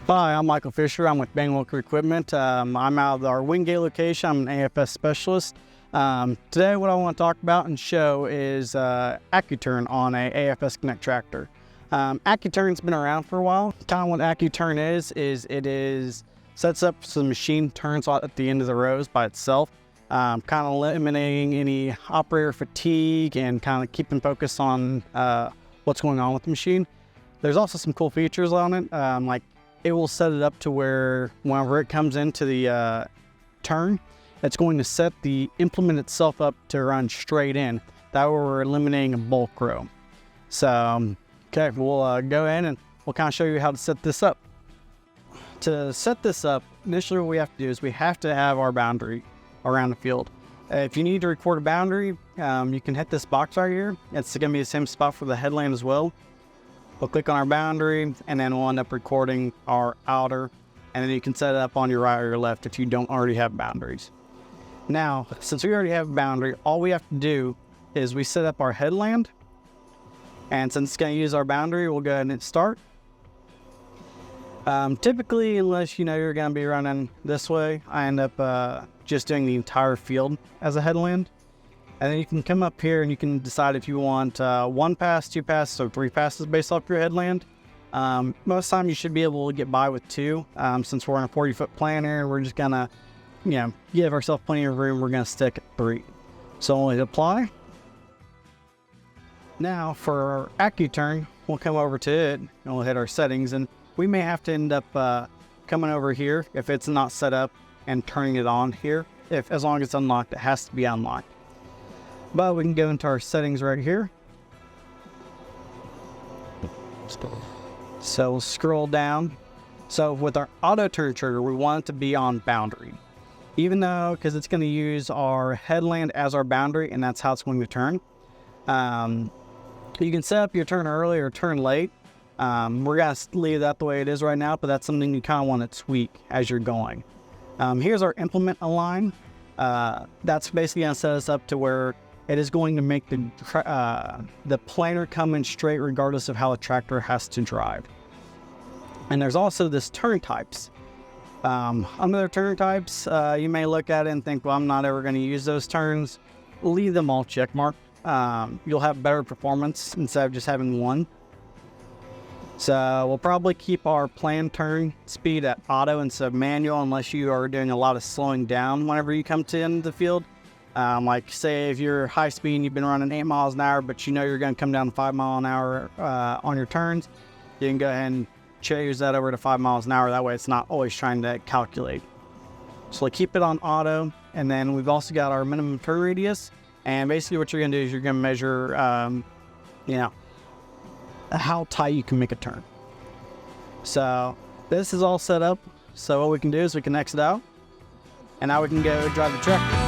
Hi, I'm Michael Fisher. I'm with Bang Local Equipment. I'm out of our Wingate location. I'm an AFS Specialist. Today what I want to talk about and show is Accuturn on a AFS Connect tractor. Accuturn's been around for a while. Kind of what Accuturn is it sets up so the machine turns at the end of the rows by itself, kind of eliminating any operator fatigue and kind of keeping focus on what's going on with the machine. There's also some cool features on it, like it will set it up to where whenever it comes into the turn, it's going to set the implement itself up to run straight in. That way we're eliminating a bulk row. So, okay, we'll go in and we'll kind of show you how to set this up. To set this up, initially what we have to do is we have to have our boundary around the field. If you need to record a boundary, you can hit this box right here. It's going to be the same spot for the headland as well. We'll click on our boundary and then we'll end up recording our outer, and then you can set it up on your right or your left if you don't already have boundaries. Now, since we already have a boundary, all we have to do is we set up our headland, and since it's going to use our boundary, we'll go ahead and hit start. Typically, unless you know you're going to be running this way, I end up just doing the entire field as a headland. And then you can come up here and you can decide if you want 1 pass, 2 passes, or 3 passes based off your headland. Most time you should be able to get by with 2. Since we're on a 40-foot planter, we're just gonna, give ourselves plenty of room. We're gonna stick at 3. So only apply. Now for our Accuturn, we'll come over to it and we'll hit our settings, and we may have to end up coming over here if it's not set up and turning it on here. As long as it's unlocked, it has to be unlocked. But we can go into our settings right here. So we'll scroll down. So with our auto turn trigger, we want it to be on boundary. Even though, because it's going to use our headland as our boundary, and that's how it's going to turn. You can set up your turn early or turn late. We're going to leave that the way it is right now, but that's something you kind of want to tweak as you're going. Here's our implement align. That's basically going to set us up to where it is going to make the planer come in straight regardless of how the tractor has to drive. And there's also this turn types. Under the turn types, you may look at it and think, well, I'm not ever going to use those turns. Leave them all check mark. You'll have better performance instead of just having one. So we'll probably keep our planned turn speed at auto instead of manual, unless you are doing a lot of slowing down whenever you come to the end of the field. Like say if you're high speed and you've been running 8 miles an hour, but you know you're going to come down to 5 miles an hour on your turns, you can go ahead and change that over to 5 miles an hour. That way it's not always trying to calculate. So we'll keep it on auto, and then we've also got our minimum turn radius. And basically what you're going to do is you're going to measure, how tight you can make a turn. So this is all set up. So what we can do is we can exit out, and now we can go drive the tractor.